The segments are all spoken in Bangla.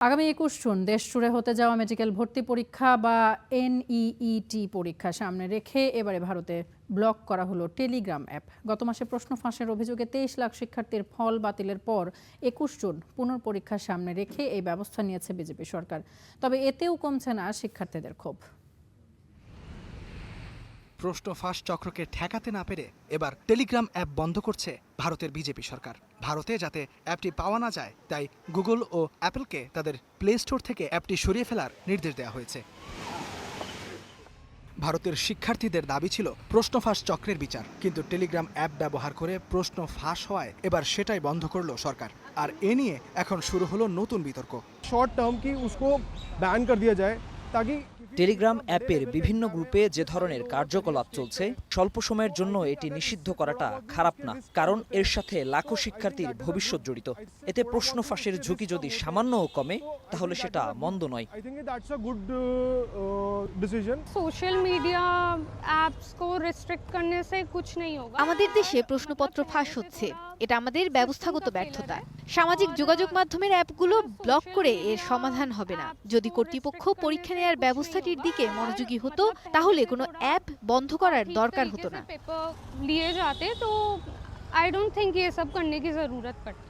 আগামী ২১ জুন দেশ জুড়ে হতে যাওয়া মেডিকেল ভর্তি পরীক্ষা বা NEET পরীক্ষা সামনে রেখে এবারে ভারতে ব্লক করা হলো টেলিগ্রাম অ্যাপ। গত মাসে প্রশ্ন ফাঁসের অভিযোগে ২৩ লাখ শিক্ষার্থীর ফল বাতিলের পর ২১ জুন পুনর্পরীক্ষা সামনে রেখে এই ব্যবস্থা নিয়েছে বিজেপি সরকার। তবে এতেও কমছে না শিক্ষার্থীদের ক্ষোভ। প্রশ্ন ফাঁস চক্রকে ঠেকাতে না পেরে এবার টেলিগ্রাম অ্যাপ বন্ধ করছে ভারতের বিজেপি সরকার। ভারতে যাতে অ্যাপটি পাওয়া না যায় তাই গুগল ও অ্যাপলকে তাদের প্লে স্টোর থেকে অ্যাপটি সরিয়ে ফেলার নির্দেশ দেওয়া হয়েছে। ভারতের শিক্ষার্থীদের দাবি ছিল প্রশ্ন ফাঁস চক্রের বিচার, কিন্তু টেলিগ্রাম অ্যাপ ব্যবহার করে প্রশ্ন ফাঁস হওয়ায় এবার সেটাই বন্ধ করলো সরকার। আর এ নিয়ে এখন শুরু হলো নতুন বিতর্ক। শর্ট টার্ম কি उसको बैन कर दिया जाए ताकि টেলিগ্রাম অ্যাপের বিভিন্ন গ্রুপে যে ধরনের কার্যকলাপ চলছে স্বল্প সময়ের জন্য এটি নিষিদ্ধ করাটা খারাপ না, কারণ এর সাথে লাখো শিক্ষার্থীর ভবিষ্যৎ জড়িত। এতে প্রশ্ন ফাঁসের ঝুঁকি যদি সামান্যও কমে তাহলে সেটা মন্দ নয়। I think that's a good decision. Social media apps को रिस्ट्रिक्ट करने से कुछ नहीं होगा। আমাদের দেশে প্রশ্নপত্র ফাঁস হচ্ছে, এটা আমাদের ব্যবস্থাগত ব্যর্থতা। সামাজিক যোগাযোগ মাধ্যমের অ্যাপগুলো ব্লক করে এর সমাধান হবে না। যদি কর্তৃপক্ষ পরীক্ষা নেওয়ার ব্যবস্থাটির দিকে মনোযোগী হতো তাহলে কোনো অ্যাপ বন্ধ করার দরকার হতো না। पेपर लिए जाते तो आई डोंट थिंक ये सब करने की जरूरत पड़ती।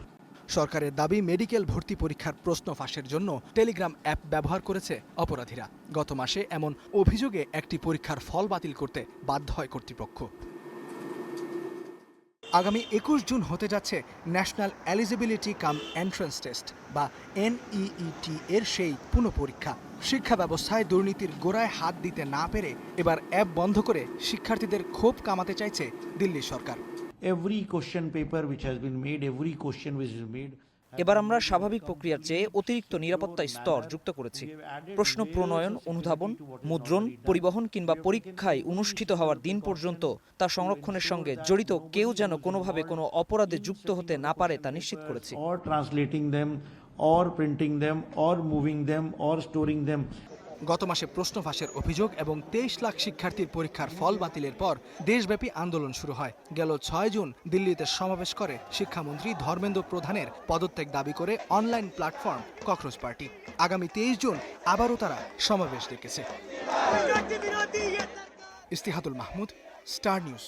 সরকারের দাবি মেডিকেল ভর্তি পরীক্ষার প্রশ্ন ফাঁসের জন্য টেলিগ্রাম অ্যাপ ব্যবহার করেছে অপরাধীরা। গত মাসে এমন অভিযোগে একটি পরীক্ষার ফল বাতিল করতে বাধ্য হয় কর্তৃপক্ষ। আগামী ২১ জুন হতে যাচ্ছে ন্যাশনাল এলিজিবিলিটি কাম এন্ট্রান্স টেস্ট বা NEET এর সেই পুনঃপরীক্ষা। শিক্ষা ব্যবস্থায় দুর্নীতির গোড়ায় হাত দিতে না পেরে এবার অ্যাপ বন্ধ করে শিক্ষার্থীদের ক্ষোভ কামাতে চাইছে দিল্লি সরকার। Every question paper which has been made, every question which is made, এবার আমরা স্বাভাবিক প্রক্রিয়ার চেয়ে অতিরিক্ত নিরাপত্তা স্তর যুক্ত করেছি। প্রশ্ন প্রণয়ন, অনুধাবন, মুদ্রণ, পরিবহন কিংবা পরীক্ষায় অনুষ্ঠিত হওয়ার দিন পর্যন্ত তা সংরক্ষণের সঙ্গে জড়িত কেউ যেন কোনোভাবে কোনো অপরাধে যুক্ত হতে না পারে তা নিশ্চিত করেছি। or translating them, or printing them, or moving them, or storing them. গত মাসে প্রশ্ন ফাঁসের অভিযোগ এবং ২৩ লাখ শিক্ষার্থীর পরীক্ষার ফল বাতিলের পর দেশব্যাপী আন্দোলন শুরু হয়। গেল ৬ জুন দিল্লিতে সমাবেশ করে শিক্ষামন্ত্রী ধর্মেন্দ্র প্রধানের পদত্যাগ দাবি করে অনলাইন প্ল্যাটফর্ম ককরোচ পার্টি। আগামী ২৩ জুন আবারও তারা সমাবেশ ডেকেছে। ইস্তিহাদুল মাহমুদ, স্টার নিউজ।